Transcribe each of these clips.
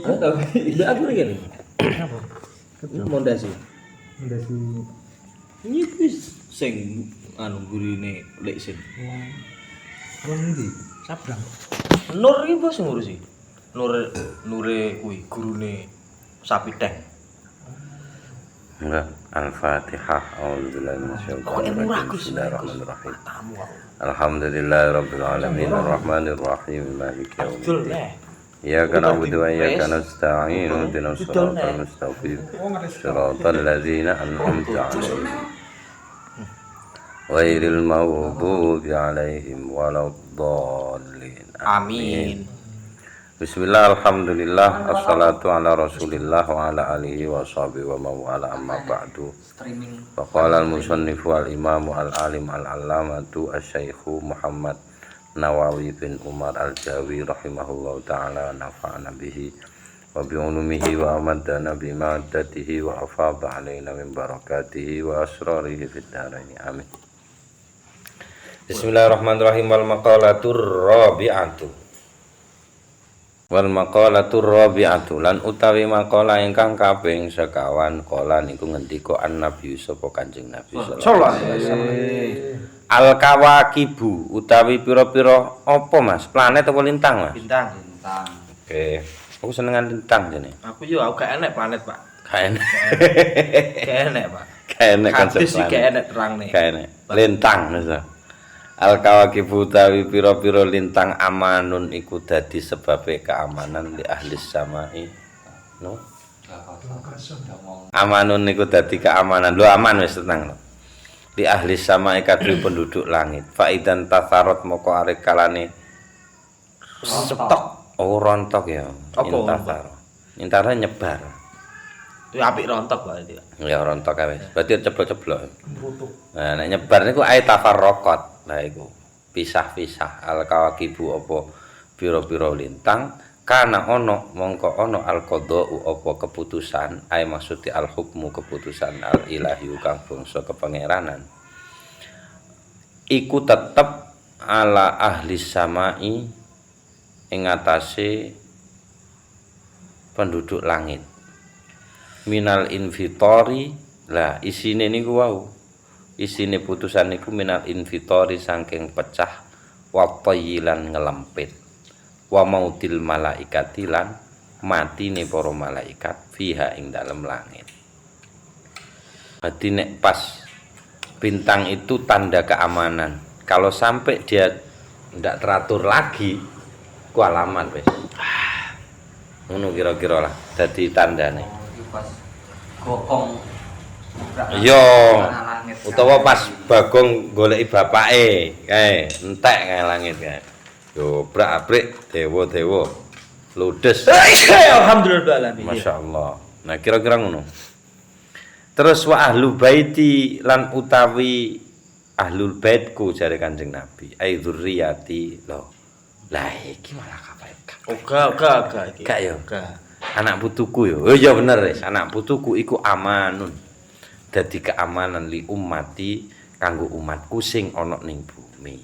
Tapi aku ngene. Apa? Mondasi. Mondasi. Ini wis sing anu gurine lek sin. Wong ndi? Sabrang. Nur iki bos ngurusi. Nure kuwi gurune sapi teng. Enggak. Al-Fatihah. A'udzubillahi minasyaitonir rajim. Bismillahirrahmanirrahim. Alhamdulillahirabbil alamin arrahmanir rahim maliki yaumiddin. Iyyaka na'budu wa iyyaka nasta'in ihdinas siratal mustaqim. Siratal ladzina an'amta 'alaihim ghairil maghdubi 'alaihim waladdallin. Amin. Bismillah, alhamdulillah, assalatu ala rasulillah wa ala alihi wa sahbihi wa mawala amma ba'du. Wa qala al-musannifu al-imamu al-alim al-allamatu asy-syaikhu Muhammad Nawawi bin Umar al-Jawi rahimahullahu ta'ala nafa'ana bihi wa bi'ulumihi wa amadana bimaddatihi wa afadha alaina min barakatihi wa asrarihi fid dharaini amin. Bismillahirrahmanirrahim. Wal maqalatur rabi'atu lan utawi maqala ingkang kaping sekawan kala niku ngendika an-nabi sapa Kanjeng Nabi sallallahu alaihi wasallam. Al kawakibu utawi pira-pira apa Mas? Planet apa lintang Mas? Bintang. Oke. Aku senengan lintang jane. Aku gak enek planet, Pak. Gak enek. Gak enek, Pak. Gak enek konsep Hadis iki gak enek terangne. Gak enek. Lintang Mas. Al kawakibu utawi pira-pira lintang amanun iku dadi sebabe keamanan li ahli samai. No? Amanun niku dadi keamanan. Lho aman wis tenang lho. Li ahli samai kadhe penduduk langit. Faidan tasarot moko arek kalane Stok. oh rontok ya. Apa? Intara nyebar. Itu apik rontok berarti. Ya rontok wis. Berarti ceblok-ceblok. Nah, nek nyebar niku ae tafarraqat. Lah iku pisah-pisah al kawakibu apa pira-pira lintang kana ono mongko ono al qada'u apa keputusan ai maksudi al hukmu keputusan al ilahi kang bangsa kepangeranan iku tetep ala ahli samai ing atase penduduk langit minal infitori lah isine niku wau isine putusan niku minal infitori saking pecah wa tayyilan ngelempit wa mautil malaikati lan matine para malaikat fiha ing dalem langit. Berarti nek pas bintang itu tanda keamanan. Kalau sampai dia ndak teratur lagi ku alamat wis. Ngono kira-kira lah dadi tandane. Pas gokong Yo, utawa pas Bagong goleki bapake, kae entek kae langit kae. Yo, brak-abrik dewa-dewa ludes. Alhamdulillah. Masyaallah. Nah, kira-kira ngono. Terus wa ahlu baiti lan utawi ahlul baitku jare Kanjeng Nabi, ai dzurriyyati. Loh. Lah iki malah kapan? Oga iki. Gak yo. Anak putuku yo. Oh iya bener wis, anak putuku iku amanun. Dadi keamanan li ummati kanggo umatku sing ana ning bumi.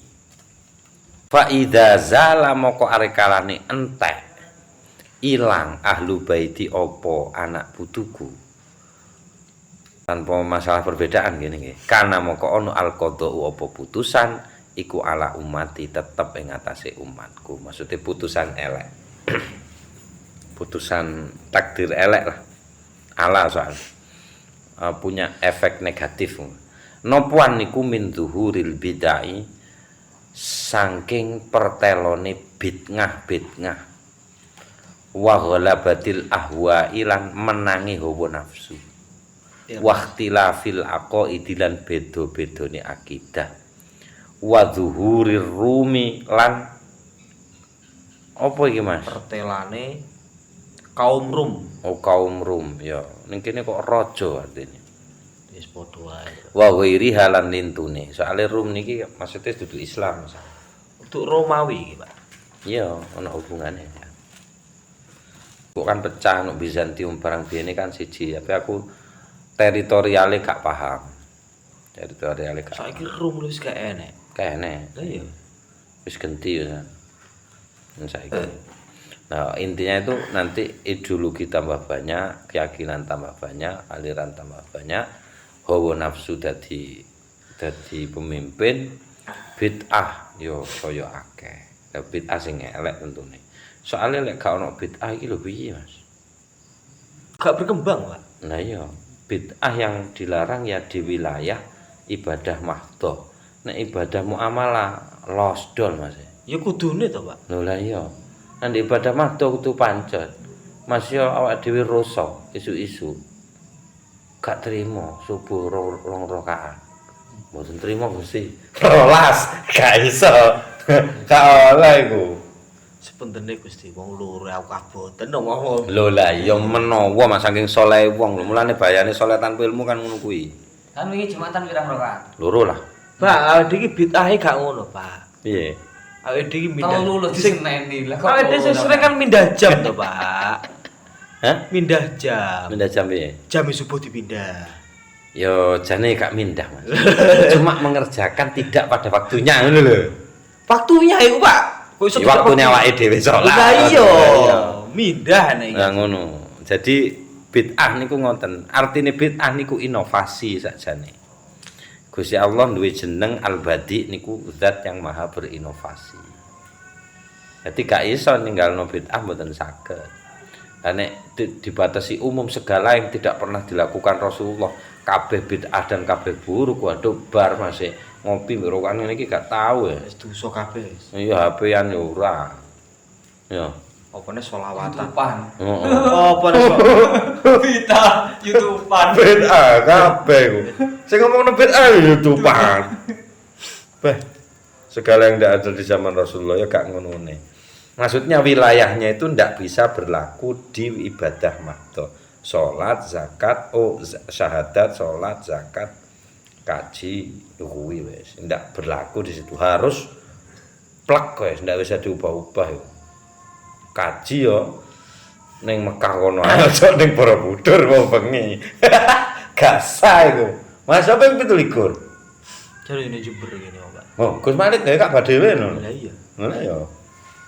Fa idza zala moko arekalane entek ilang ahlu baiti opo anak putuku tanpa masalah perbedaan gini nggih. Kana moko ono al qada'u opo putusan iku ala ummati tetep ing atase umatku. Maksudnya putusan elek. Putusan takdir elek lah. Ala soal punya efek negatif. Nopuan niku min zuhuril bid'ah saking pertelone bid'ah wa ghalabatil ahwa'i lan menangi hawa nafsu wa ikhtilafil aqaidi lan beda-bedane akidah wa zuhurir rumi lan apa iki Mas? Pertelane kaum Rum. Oh kaum Rum ya. Ning kene kok raja artine. Wis padha wae. Wa ghairi halan lintune. Soale Rum niki maksudnya dudu Islam. Untuk Romawi iki, Pak. Iya, ana hubungane. Kok kan pecah no Bizantium barang biyen kan siji, tapi aku teritoriale gak paham. Teritoriale gak. Saiki Rum wis gak enek. Gak enek. Lah iya. Wis genti ya. Saiki. Nah, intinya itu nanti ideologi tambah banyak, keyakinan tambah banyak, aliran tambah banyak, hawa nafsu dadi pemimpin, bid'ah yo saya akeh. Lah bid'ah sing elek tentune. Soale lek gak ono bid'ah iki lho piye, Mas? Gak berkembang, Pak. Nah iya, bid'ah yang dilarang ya di wilayah ibadah mahdhah. Nek ibadah muamalah losdol, Mas. Ya kudune to, Pak. Lho lah iya. Nang ibadah mahdhah kudu pancet. Mas yo awak dhewe rasa isu-isu. Gak trimo subuh rong rakaat. Mboten trimo Gusti. 12 gak iso. Gak oleh iku. Sepentene Gusti wong loro aku kaboten ngomong. Lho lah iya menawa Mas saking saleh wong lho mulane bayane saleh tanpa ilmu kan ngono kuwi. Kan iki Jumatan pirang rakaat? Loro lah. Pak, iki bid'ahe gak ngono, Pak. Piye? Awake dhewe mindah. Telu lho diseneni. Lah kok Awake dhewe sering kan mindah jam to, Pak. Hah? Mindah jam. Mindah jam piye? Jam subuh dipindah. Yo jane gak mindah Mas. Cuma mengerjakan tidak pada waktunya ngono lho. Waktunya iku, Pak. Kok iso Waktunya awake dhewe salat. Lah iya. Mindah nek. Nah ngono. Jadi bid'ah niku ngoten. Artine bid'ah niku inovasi sakjane. Gusti Allah duwe jeneng Al-Badi niku zat yang maha berinovasi. Jadi gak iso ninggalno bid'ah mboten saged. Lah nek dibatasi umum segala yang tidak pernah dilakukan Rasulullah, kabeh bid'ah dan kabeh buruk, waduh bar masih ngopi mbek rokokan iki gak tahu ya. Wis dosa kabeh. Iya HP-an yo ora. Ya. Opone selawatan. YouTubean. Heeh. Opone Kita YouTubean. Bid'ah kabeh ku. Sing ngomongno bid'ah yo YouTubean. Beh, segala yang tidak ada di zaman Rasulullah ya gak ngono-ngone. Maksudnya wilayahnya itu ndak bisa berlaku di ibadah mahdhah. Salat, zakat, syahadat, salat, zakat, kaji, kuwi wis ndak berlaku di situ. Harus plek wis ndak bisa diubah-ubah yo. Kaji yo ning Mekah kono aja ning Borobudur wong bengi. Gak sah iku. Mas apa yang 17? Jare ini Jember ngene, Pak. Oh, Gus Malik gawe Ka'bah dhewe no. Lah iya. Ngono ya.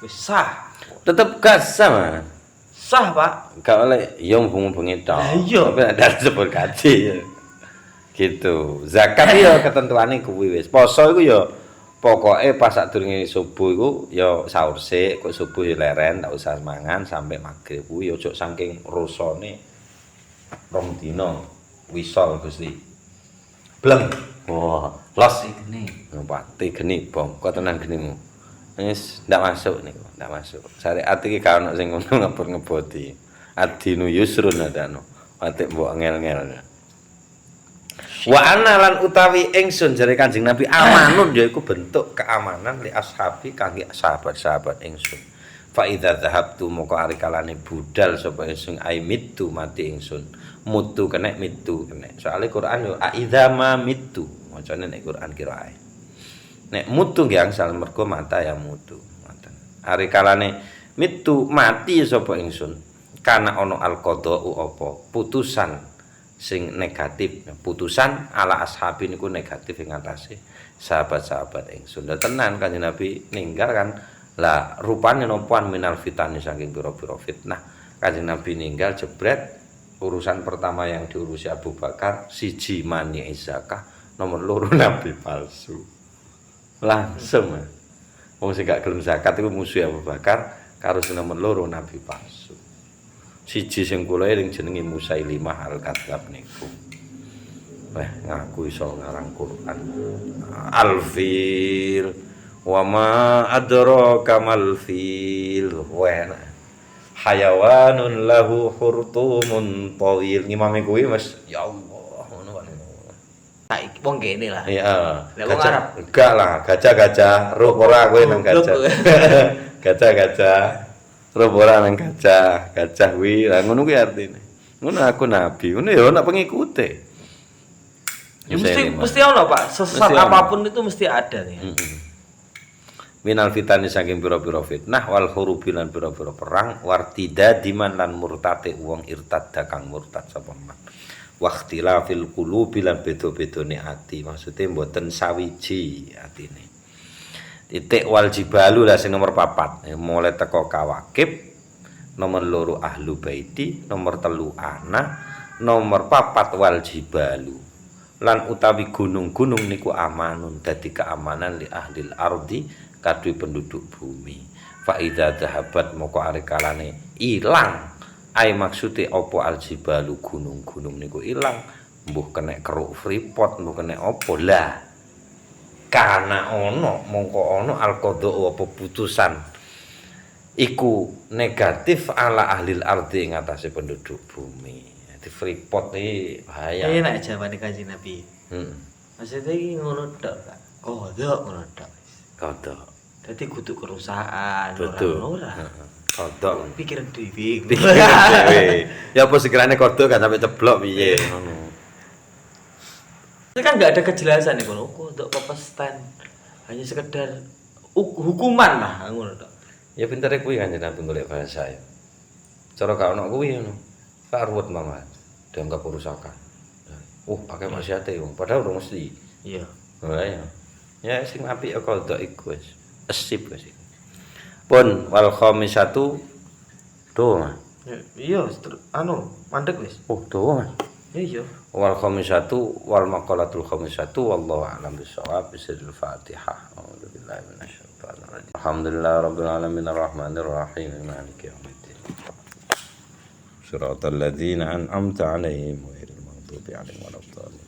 Wis sah. Tetep gak sah, Mas. Sah, Pak. Gak oleh ya bengi tok. Lah iya. Tapi ada sebut kaji. Gitu. Zakat ya ketentuane kuwi wis. Poso iku ya pokoke pas sadurunge subuh iku ya sahur sik, kok subuh ya leren tak usah mangan sampai maghrib kuwi aja saking rusane rong dina wisol Gusti. Bleng. Wah, los Gini. pati geni bom, kok tenan genimu. Wis ndak masuk niku, ndak masuk. Syariat iki gak ono sing ngono ngebot-ngeboti. Adinu yusrun adano. Atik mbok ngel-ngel. Wa ana lan utawi ingsun jare Kanjeng Nabi amanun yaiku bentuk keamanan li ashabi kangge sahabat-sahabat ingsun. Fa idza dhahabtu moko ari kalane budal sapa ingsun aimittu mati ingsun. Mutu kena mitu kena. Soale Quran yo aidza ma mitu. Macane nek Quran kirae. Nek mutu nggih angsal mergo mata ya mutu. Ngoten. Ari kalane mitu mati sapa ingsun. Kana ana al-qada'u apa? Putusan sing negatif. Putusan ala ashabi niku negatif ing atase sahabat-sahabat ingsun. Lah tenan Kanjeng Nabi ninggal kan. Lah rupane nopoan minal fitani saking pira-pira fitnah. Kanjeng Nabi ninggal jebret urusan pertama yang diurusi Abu Bakar siji mani zakah, nomor loro nabi palsu. Langsung. Wong sing gak gelem zakat iku musuh Abu Bakar karo sing nomor loro nabi palsu. Siji sing kula eling jenenge Musailimah al-Kadzdzab niku. Wah, ngaku iso ngarang Quran. Al-Fil wa ma adraka mal fil. Wah, hayawanun lahu hurtumun tawil. Ngimame kuwi Mas, ya Allah, ngono kan. Tak wong kene lah. Iya. Lah wong Arab. Enggak lah, gajah-gajah, roh ora kowe nang gajah. Gajah-gajah. Roh ora nang gajah, gajah kuwi. Lah ngono kuwi artine. Ngono aku nabi, ngono ya ana pengikute. Ya mesti ono, Pak. Sesat Mesti ono. apapun itu mesti ada nih. Minal fitani saking pira-pira fitnah wal hurubi lan pira-pira perang wartida diman lan murtate wong irtadda kang murtad sapa man. Waqtilafil qulubi lan beda-bedane ati, maksude mboten sawiji atine. Titik wal jibalu lah sing nomor 4. Mulai teko Kawakib nomor loro ahlu baiti, nomor telu anak, nomor papat wal jibalu. Lan utawi gunung-gunung niku amanun dadi keamanan li ahlil ardi kadue penduduk bumi. Fa idza dhahabat moko arekalane ilang. Ai maksude apa al jibalu gunung-gunung niku ilang, mbuh kena keruk Freeport, mbuh kena apa lah. Kana ono mongko ono al qada apa putusan iku negatif ala ahlil ardi ngatasi penduduk bumi. Jadi Freeport iki bahaya. Iya nek jawane Kanjeng Nabi. Heeh. Maksudnya iki ngono tok, Kak. Kodok ngono tok. Kodok. Dadi kudu kerusakan Betul. ora. Heeh. Kodok. Pikiran dhewe. Dewe. Ya apa sekiranya kodok kan sampai ceblok piye ngono. Itu kan nggak ada kejelasan nih kalau kodok apa stand. Hanya sekedar hukuman lah ngono tok. Ya pintere kuwi kan jenengan golek bahasa ya. Cara gak ono kuwi ngono. Karuwet mama. Dianggap perusakan. Pakai maksiate wong padahal ora mesti. Iya. Oh ya. Ya sing apik ya kodok iku wis. Esip wis. Pun wal khamisatu do Mas. Iya, mandek wis. Do Mas. Iya. Wal khamisatu wal maqalatul khamisatu wallahu a'lam bissawab bisirul Fatihah. A'udzubillahi minasyaitonir rajim. Alhamdulillahirabbil alamin arrahmanir rahim maliki yaumiddin. Shiratal ladzina an'amta 'alaihim ghairil maghdubi 'alaihim waladdallin.